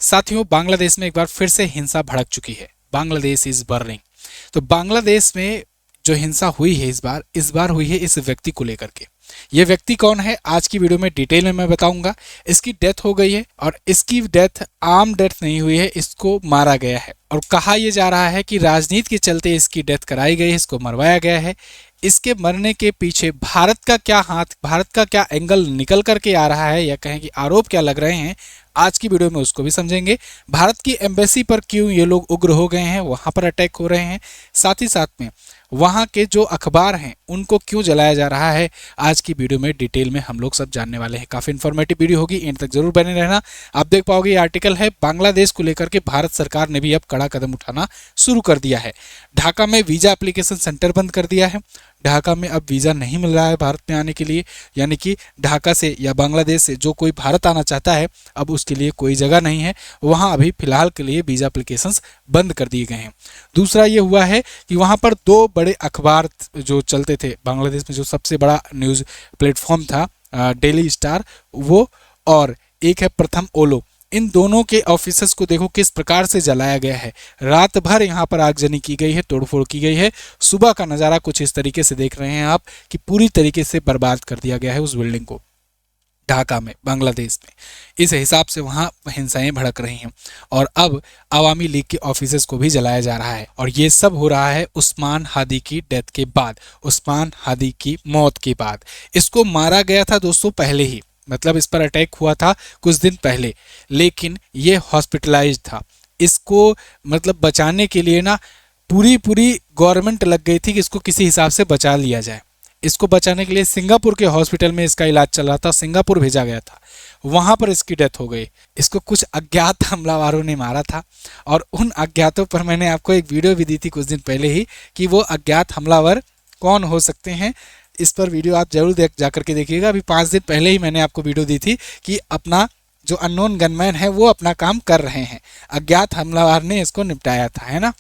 साथियों, बांग्लादेश में एक बार फिर से हिंसा भड़क चुकी है। Bangladesh is burning. तो बांग्लादेश में जो हिंसा हुई है इस बार हुई है इस व्यक्ति को लेकर के। ये व्यक्ति कौन है, आज की वीडियो में डिटेल में मैं बताऊंगा। इसकी डेथ हो गई है और इसकी डेथ आम डेथ नहीं हुई है, इसको मारा गया है। और कहा यह जा रहा है कि राजनीति के चलते इसकी डेथ कराई गई है, इसको मरवाया गया है। इसके मरने के पीछे भारत का क्या हाथ, भारत का क्या एंगल निकल करके आ रहा है, या कहें कि आरोप क्या लग रहे हैं, आज की वीडियो में उसको भी समझेंगे। भारत की एम्बेसी पर क्यों ये लोग उग्र हो गए हैं, वहां पर अटैक हो रहे हैं, साथ ही साथ में वहां के जो अखबार हैं उनको क्यों जलाया जा रहा है, आज की वीडियो में डिटेल में हम लोग सब जानने वाले हैं। काफी इन्फॉर्मेटिव वीडियो होगी, एंड तक जरूर बने रहना। आप देख पाओगे ये आर्टिकल है बांग्लादेश को लेकर के भारत सरकार ने भी अब कड़ा कदम उठाना शुरू कर दिया है। ढाका में वीजा एप्लीकेशन सेंटर बंद कर दिया है। ढाका में अब वीज़ा नहीं मिल रहा है भारत में आने के लिए, यानी कि ढाका से या बांग्लादेश से जो कोई भारत आना चाहता है अब उसके लिए कोई जगह नहीं है। वहाँ अभी फिलहाल के लिए वीज़ा एप्लीकेशंस बंद कर दिए गए हैं। दूसरा ये हुआ है कि वहाँ पर दो बड़े अखबार जो चलते थे बांग्लादेश में, जो सबसे बड़ा न्यूज़ प्लेटफॉर्म था डेली स्टार, वो और एक है प्रथम ओलो, इन दोनों के ऑफिसर्स को देखो किस प्रकार से जलाया गया है। रात भर यहाँ पर आगजनी की गई है, तोड़फोड़ की गई है। सुबह का नज़ारा कुछ इस तरीके से देख रहे हैं आप कि पूरी तरीके से बर्बाद कर दिया गया है उस बिल्डिंग को ढाका में, बांग्लादेश में। इस हिसाब से वहाँ हिंसाएं भड़क रही हैं और अब अवामी लीग के ऑफिसर्स को भी जलाया जा रहा है। और ये सब हो रहा है उस्मान हादी की डेथ के बाद, उस्मान हादी की मौत के बाद। इसको मारा गया था दोस्तों पहले ही, मतलब इस पर अटैक हुआ था कुछ दिन पहले, लेकिन ये हॉस्पिटलाइज था। इसको मतलब बचाने के लिए ना पूरी गवर्नमेंट लग गई थी कि इसको किसी हिसाब से बचा लिया जाए। इसको बचाने के लिए सिंगापुर के हॉस्पिटल में इसका इलाज चल रहा था, सिंगापुर भेजा गया था, वहां पर इसकी डेथ हो गई। इसको कुछ अज्ञात हमलावरों ने मारा था और उन अज्ञातों पर मैंने आपको एक वीडियो भी दी थी कुछ दिन पहले ही कि वो अज्ञात हमलावर कौन हो सकते हैं। इस पर वीडियो आप जरूर जाकर के देखिएगा। अभी 5 दिन पहले ही मैंने आपको वीडियो दी थी कि अपना जो अननोन गनमैन है वो अपना काम कर रहे हैं, अज्ञात हमलावर ने इसको निपटाया था, है ना।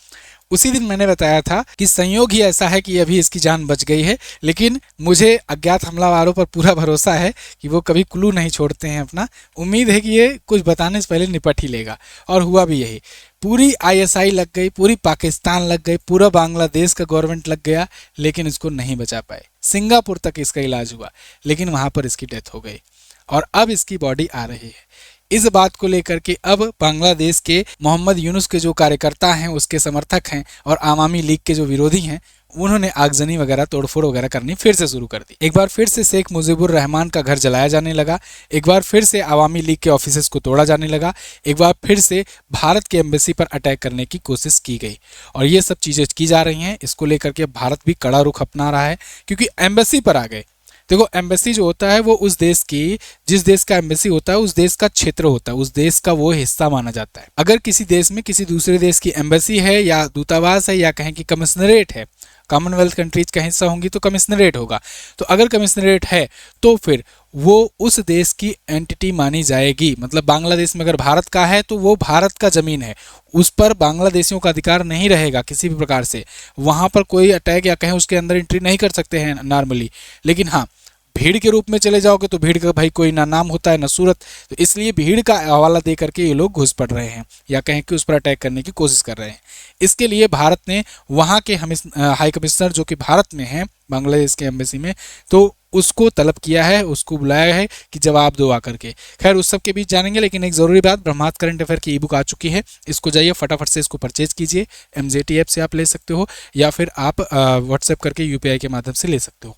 उसी दिन मैंने बताया था कि संयोग ही ऐसा है कि अभी इसकी जान बच गई है, लेकिन मुझे अज्ञात हमलावरों पर पूरा भरोसा है कि वो कभी क्लू नहीं छोड़ते हैं अपना। उम्मीद है कि ये कुछ बताने से पहले निपट ही लेगा, और हुआ भी यही। पूरी आईएसआई लग गई, पूरी पाकिस्तान लग गई, पूरा बांग्लादेश का गवर्नमेंट लग गया, लेकिन इसको नहीं बचा पाए। सिंगापुर तक इसका इलाज हुआ, लेकिन वहां पर इसकी डेथ हो गई और अब इसकी बॉडी आ रही है। इस बात को लेकर के अब बांग्लादेश के मोहम्मद यूनुस के जो कार्यकर्ता हैं, उसके समर्थक हैं और अवामी लीग के जो विरोधी हैं, उन्होंने आगजनी वगैरह तोड़फोड़ वगैरह करनी फिर से शुरू कर दी। एक बार फिर से शेख मुजीबुर रहमान का घर जलाया जाने लगा, एक बार फिर से अवामी लीग के ऑफिसेस को तोड़ा जाने लगा, एक बार फिर से भारत के एम्बेसी पर अटैक करने की कोशिश की गई और ये सब चीज़ें की जा रही हैं। इसको लेकर के भारत भी कड़ा रुख अपना रहा है, क्योंकि एम्बेसी पर आ गए। देखो, एम्बेसी जो होता है वो उस देश की, जिस देश का एम्बेसी होता है उस देश का क्षेत्र होता है, उस देश का वो हिस्सा माना जाता है। अगर किसी देश में किसी दूसरे देश की एम्बेसी है या दूतावास है या कहें कि कमिश्नरेट है, कॉमनवेल्थ कंट्रीज का हिस्सा होंगी तो कमिश्नरेट होगा, तो अगर कमिश्नरेट है तो फिर वो उस देश की एंटिटी मानी जाएगी। मतलब बांग्लादेश में अगर भारत का है तो वो भारत का जमीन है, उस पर बांग्लादेशियों का अधिकार नहीं रहेगा किसी भी प्रकार से। वहां पर कोई अटैक या कहें उसके अंदर एंट्री नहीं कर सकते हैं नॉर्मली। लेकिन हाँ, भीड़ के रूप में चले जाओगे तो भीड़ का भाई कोई ना नाम होता है ना सूरत, तो इसलिए भीड़ का हवाला दे करके ये लोग घुस पड़ रहे हैं या कहें कि उस पर अटैक करने की कोशिश कर रहे हैं। इसके लिए भारत ने वहाँ के हाई कमिश्नर जो कि भारत में हैं बांग्लादेश के एम्बेसी में, तो उसको तलब किया है, उसको बुलाया है कि जवाब दो आकर के। खैर उस सब के बीच जानेंगे, लेकिन एक ज़रूरी बात, ब्रह्मास्त्र करंट अफेयर की ई बुक आ चुकी है। इसको जाइए फटाफट से इसको परचेज कीजिए। MJT ऐप से आप ले सकते हो या फिर आप व्हाट्सएप करके UPI के माध्यम से ले सकते हो।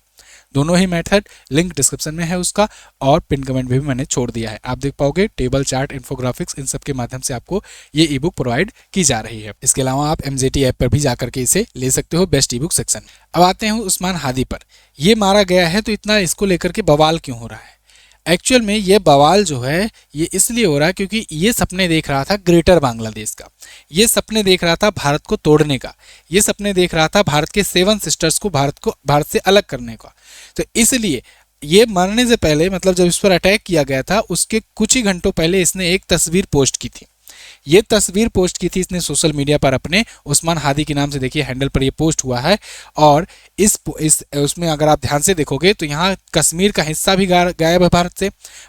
दोनों ही मेथड लिंक डिस्क्रिप्शन में है उसका, और पिन कमेंट में भी मैंने छोड़ दिया है। आप देख पाओगे टेबल, चार्ट, इन्फोग्राफिक्स, इन सब के माध्यम से आपको ये ई बुक प्रोवाइड की जा रही है। इसके अलावा आप MJT ऐप पर भी जाकर के इसे ले सकते हो, बेस्ट ई बुक सेक्शन। अब आते हैं उस्मान हादी पर। ये मारा गया है तो इतना इसको लेकर के बवाल क्यों हो रहा है? एक्चुअल में ये बवाल जो है ये इसलिए हो रहा है क्योंकि ये सपने देख रहा था ग्रेटर बांग्लादेश का, ये सपने देख रहा था भारत को तोड़ने का, ये सपने देख रहा था भारत के 7 सिस्टर्स को भारत से अलग करने का। तो इसलिए ये मरने से पहले, मतलब जब इस पर अटैक किया गया था उसके कुछ ही घंटों पहले इसने एक तस्वीर पोस्ट की थी। ये तस्वीर पोस्ट की थी इसने सोशल मीडिया पर अपने उस्मान हादी के नाम से, देखिए हैंडल पर ये पोस्ट हुआ है। और इस उसमें अगर आप ध्यान से देखोगे तो यहाँ कश्मीर का हिस्सा भी गायब है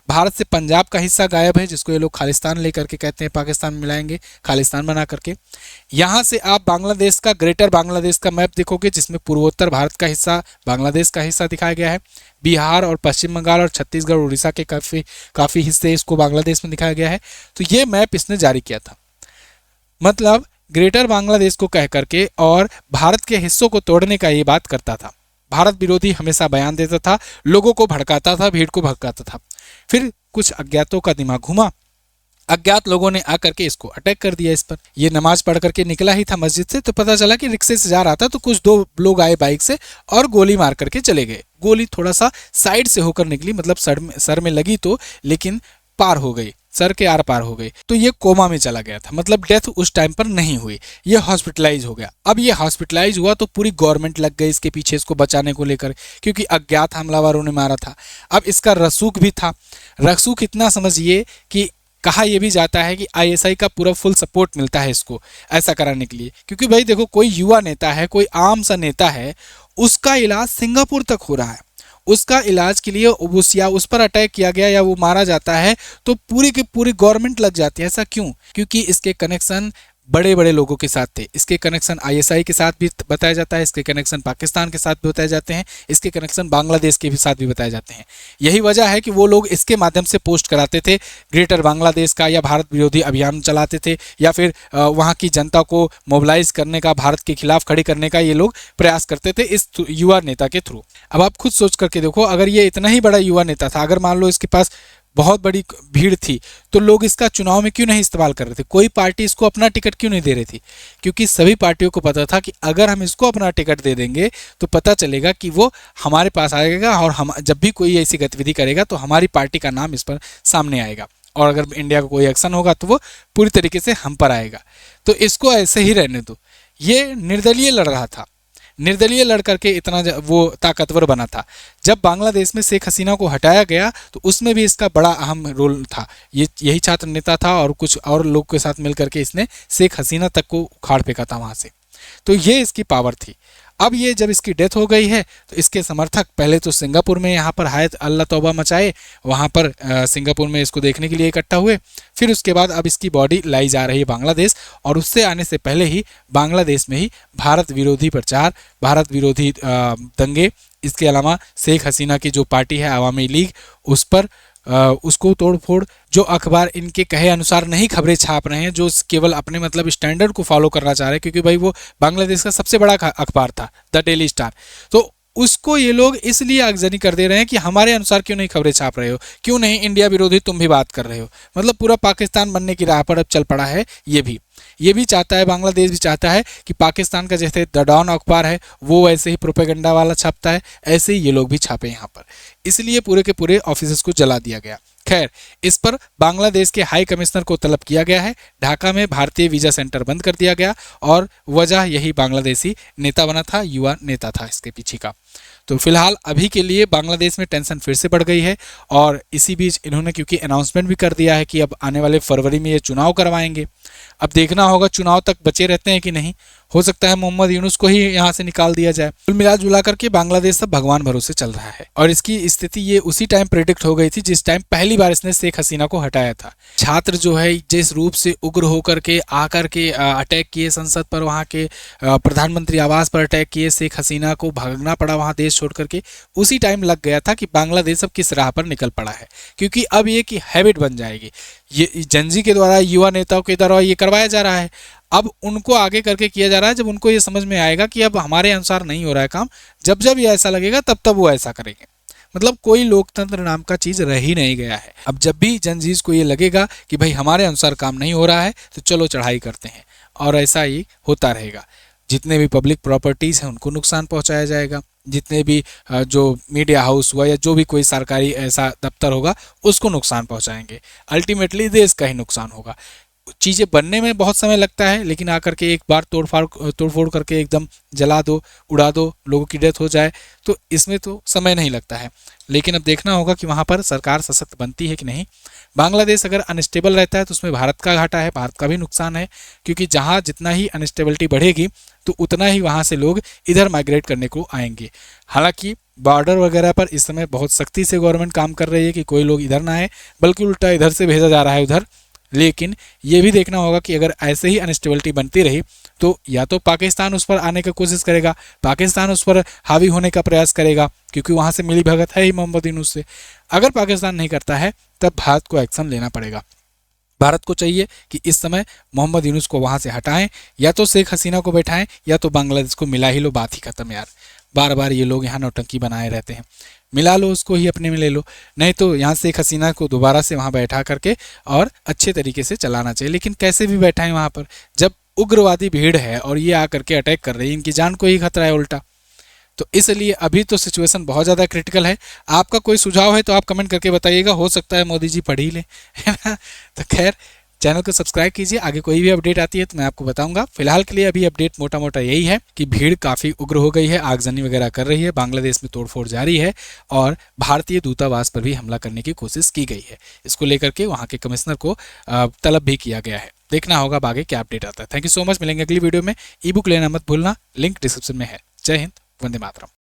भारत से पंजाब का हिस्सा गायब है, जिसको ये लोग खालिस्तान लेकर के कहते हैं, पाकिस्तान मिलाएंगे खालिस्तान बना करके। यहाँ से आप बांग्लादेश का, ग्रेटर बांग्लादेश का मैप देखोगे, जिसमें पूर्वोत्तर भारत का हिस्सा, बांग्लादेश का हिस्सा दिखाया गया है। बिहार और पश्चिम बंगाल और छत्तीसगढ़ उड़ीसा के काफ़ी हिस्से इसको बांग्लादेश में दिखाया गया है। तो ये मैप इसने जारी किया था, मतलब ग्रेटर बांग्लादेश को कह करके और भारत के हिस्सों को तोड़ने का ये बात करता था। भारत विरोधी हमेशा बयान देता था, लोगों को भड़काता था, भीड़ को भड़काता था। फिर कुछ अज्ञातों का दिमाग घुमा, अज्ञात लोगों ने आकर के इसको अटैक कर दिया इस पर। ये नमाज पढ़ करके निकला ही था मस्जिद से, तो पता चला कि रिक्शे से जा रहा था, तो कुछ दो लोग आए बाइक से और गोली मार करके चले गए। गोली थोड़ा सा साइड से होकर निकली, मतलब सर में लगी तो, लेकिन पार हो गई, सर के आर पार हो गई। तो ये कोमा में चला गया था, मतलब डेथ उस टाइम पर नहीं हुई, ये हॉस्पिटलाइज हो गया। अब ये हॉस्पिटलाइज हुआ तो पूरी गवर्नमेंट लग गई इसके पीछे, इसको बचाने को लेकर, क्योंकि अज्ञात हमलावरों ने मारा था। अब इसका रसूख भी था। रसूख इतना समझिए कि कहा यह भी जाता है कि आईएसआई का पूरा फुल सपोर्ट मिलता है इसको ऐसा कराने के लिए, क्योंकि भाई देखो, कोई युवा नेता है, कोई आम सा नेता है, उसका इलाज सिंगापुर तक हो रहा है, उसका इलाज के लिए उस पर अटैक किया गया या वो मारा जाता है तो पूरी की पूरी गवर्नमेंट लग जाती है। ऐसा क्यों? क्योंकि इसके कनेक्शन बड़े बड़े लोगों के साथ थे। इसके कनेक्शन आईएसआई के साथ भी बताया जाता है, इसके कनेक्शन पाकिस्तान के साथ भी बताए जाते हैं, इसके कनेक्शन बांग्लादेश के भी साथ भी बताए जाते हैं। यही वजह है कि वो लोग इसके माध्यम से पोस्ट कराते थे ग्रेटर बांग्लादेश का, या भारत विरोधी अभियान चलाते थे, या फिर वहाँ की जनता को मोबिलाइज करने का, भारत के खिलाफ खड़ी करने का ये लोग प्रयास करते थे इस युवा नेता के थ्रू। अब आप खुद सोच करके देखो, अगर ये इतना ही बड़ा युवा नेता था, अगर मान लो इसके पास बहुत बड़ी भीड़ थी, तो लोग इसका चुनाव में क्यों नहीं इस्तेमाल कर रहे थे? कोई पार्टी इसको अपना टिकट क्यों नहीं दे रही थी? क्योंकि सभी पार्टियों को पता था कि अगर हम इसको अपना टिकट दे देंगे तो पता चलेगा कि वो हमारे पास आएगा, और हम जब भी कोई ऐसी गतिविधि करेगा तो हमारी पार्टी का नाम इस पर सामने आएगा, और अगर इंडिया का कोई एक्शन होगा तो वो पूरी तरीके से हम पर आएगा। तो इसको ऐसे ही रहने दो। ये निर्दलीय लड़ रहा था, निर्दलीय लड़ करके इतना वो ताकतवर बना था। जब बांग्लादेश में शेख हसीना को हटाया गया तो उसमें भी इसका बड़ा अहम रोल था। यही छात्र नेता था, और कुछ और लोग के साथ मिलकर के इसने शेख हसीना तक को उखाड़ फेंका था वहाँ से। तो ये इसकी पावर थी। अब ये जब इसकी डेथ हो गई है तो इसके समर्थक पहले तो सिंगापुर में यहाँ पर हायत अल्लाह तौबा मचाए, वहाँ पर सिंगापुर में इसको देखने के लिए इकट्ठा हुए। फिर उसके बाद अब इसकी बॉडी लाई जा रही है बांग्लादेश, और उससे आने से पहले ही बांग्लादेश में ही भारत विरोधी प्रचार, भारत विरोधी दंगे, इसके अलावा शेख हसीना की जो पार्टी है अवामी लीग, उस पर उसको तोड़ फोड़, जो अखबार इनके कहे अनुसार नहीं खबरें छाप रहे हैं, जो केवल अपने मतलब स्टैंडर्ड को फॉलो करना चाह रहे हैं, क्योंकि भाई वो बांग्लादेश का सबसे बड़ा अखबार था द डेली स्टार, तो उसको ये लोग इसलिए आगजनी कर दे रहे हैं कि हमारे अनुसार क्यों नहीं खबरें छाप रहे हो, क्यों नहीं इंडिया विरोधी तुम भी बात कर रहे हो। मतलब पूरा पाकिस्तान बनने की राह पर अब चल पड़ा है। ये भी चाहता है, बांग्लादेश भी चाहता है कि पाकिस्तान का जैसे द डॉन अखबार है वो वैसे ही प्रोपेगेंडा वाला छापता है, ऐसे ही ये लोग भी छापे यहाँ पर। इसलिए पूरे के पूरे ऑफिस को जला दिया गया। खैर, इस पर बांग्लादेश के हाई कमिश्नर को तलब किया गया है। ढाका में भारतीय वीजा सेंटर बंद कर दिया गया, और वजह यही बांग्लादेशी नेता बना था, युवा नेता था इसके पीछे का। तो फिलहाल अभी के लिए बांग्लादेश में टेंशन फिर से बढ़ गई है, और इसी बीच इन्होंने क्योंकि अनाउंसमेंट भी कर दिया है कि अब आने वाले फरवरी में ये चुनाव करवाएंगे। अब देखना होगा चुनाव तक बचे रहते हैं कि नहीं। हो सकता है मोहम्मद यूनुस को ही यहाँ से निकाल दिया जाए। कुल मिला जुला करके बांग्लादेश सब भगवान भरोसे चल रहा है, और इसकी स्थिति ये उसी टाइम प्रेडिक्ट हो गई थी जिस टाइम पहली बार इसने शेख हसीना को हटाया था। छात्र जो है जिस रूप से उग्र होकर के आकर के अटैक किए संसद पर, वहाँ के प्रधानमंत्री आवास पर अटैक किए, शेख हसीना को भागना पड़ा वहाँ देश छोड़ करके, उसी टाइम लग गया था कि बांग्लादेश अब किस राह पर निकल पड़ा है। क्योंकि अब ये की हैबिट बन जाएगी, ये जनजी के द्वारा, युवा नेताओं के द्वारा ये करवाया जा रहा है। अब उनको आगे करके किया जा रहा है, जब उनको ये समझ में आएगा कि अब हमारे अनुसार नहीं हो रहा है काम, जब जब ये ऐसा लगेगा तब तब वो ऐसा करेंगे। मतलब कोई लोकतंत्र नाम का चीज रह ही नहीं गया है। अब जब भी जनजीज को ये लगेगा कि भाई हमारे अनुसार काम नहीं हो रहा है तो चलो चढ़ाई करते हैं, और ऐसा ही होता रहेगा। जितने भी पब्लिक प्रॉपर्टीज हैं उनको नुकसान पहुंचाया जाएगा, जितने भी जो मीडिया हाउस हुआ या जो भी कोई सरकारी ऐसा दफ्तर होगा उसको नुकसान पहुंचाएंगे। अल्टीमेटली देश का ही नुकसान होगा। चीज़ें बनने में बहुत समय लगता है, लेकिन आकर के एक बार तोड़फोड़ करके एकदम जला दो, उड़ा दो, लोगों की डेथ हो जाए, तो इसमें तो समय नहीं लगता है। लेकिन अब देखना होगा कि वहाँ पर सरकार सशक्त बनती है कि नहीं। बांग्लादेश अगर अनस्टेबल रहता है तो उसमें भारत का घाटा है, भारत का भी नुकसान है, क्योंकि जहाँ जितना ही अनस्टेबिलिटी बढ़ेगी तो उतना ही वहाँ से लोग इधर माइग्रेट करने को आएंगे। हालांकि बॉर्डर वगैरह पर इस समय बहुत सख्ती से गवर्नमेंट काम कर रही है कि कोई लोग इधर ना आए, बल्कि उल्टा इधर से भेजा जा रहा है उधर। लेकिन ये भी देखना होगा कि अगर ऐसे ही अनस्टेबिलिटी बनती रही तो या तो पाकिस्तान उस पर आने की कोशिश करेगा, पाकिस्तान उस पर हावी होने का प्रयास करेगा, क्योंकि वहाँ से मिली भगत है ही मोहम्मद यूनुस से। अगर पाकिस्तान नहीं करता है तब भारत को एक्शन लेना पड़ेगा। भारत को चाहिए कि इस समय मोहम्मद यूनुस को वहाँ से हटाएं, या तो शेख हसीना को बैठाएं या तो बांग्लादेश को मिला ही लो, बात ही खत्म यार। बार बार ये लोग यहाँ नौटंकी बनाए रहते हैं, मिला लो उसको ही अपने में ले लो, नहीं तो यहाँ शेख हसीना को दोबारा से वहाँ बैठा करके और अच्छे तरीके से चलाना चाहिए। लेकिन कैसे भी बैठाएं वहाँ पर, जब उग्रवादी भीड़ है और ये आकर के अटैक कर रही है, इनकी जान को ही खतरा है उल्टा। तो इसलिए अभी तो सिचुएशन बहुत ज़्यादा क्रिटिकल है। आपका कोई सुझाव है तो आप कमेंट करके बताइएगा, हो सकता है मोदी जी पढ़ ही लें, है ना। तो खैर, चैनल को सब्सक्राइब कीजिए, आगे कोई भी अपडेट आती है तो मैं आपको बताऊंगा। फिलहाल के लिए अभी अपडेट मोटा मोटा यही है कि भीड़ काफ़ी उग्र हो गई है, आगजनी वगैरह कर रही है, बांग्लादेश में तोड़फोड़ जारी है और भारतीय दूतावास पर भी हमला करने की कोशिश की गई है। इसको लेकर के वहाँ के कमिश्नर को तलब भी किया गया है। देखना होगा आगे क्या अपडेट आता है। थैंक यू सो मच, मिलेंगे अगली वीडियो में। ई बुक लेना मत भूलना, लिंक डिस्क्रिप्शन में है। जय हिंद, वंदे मातरम।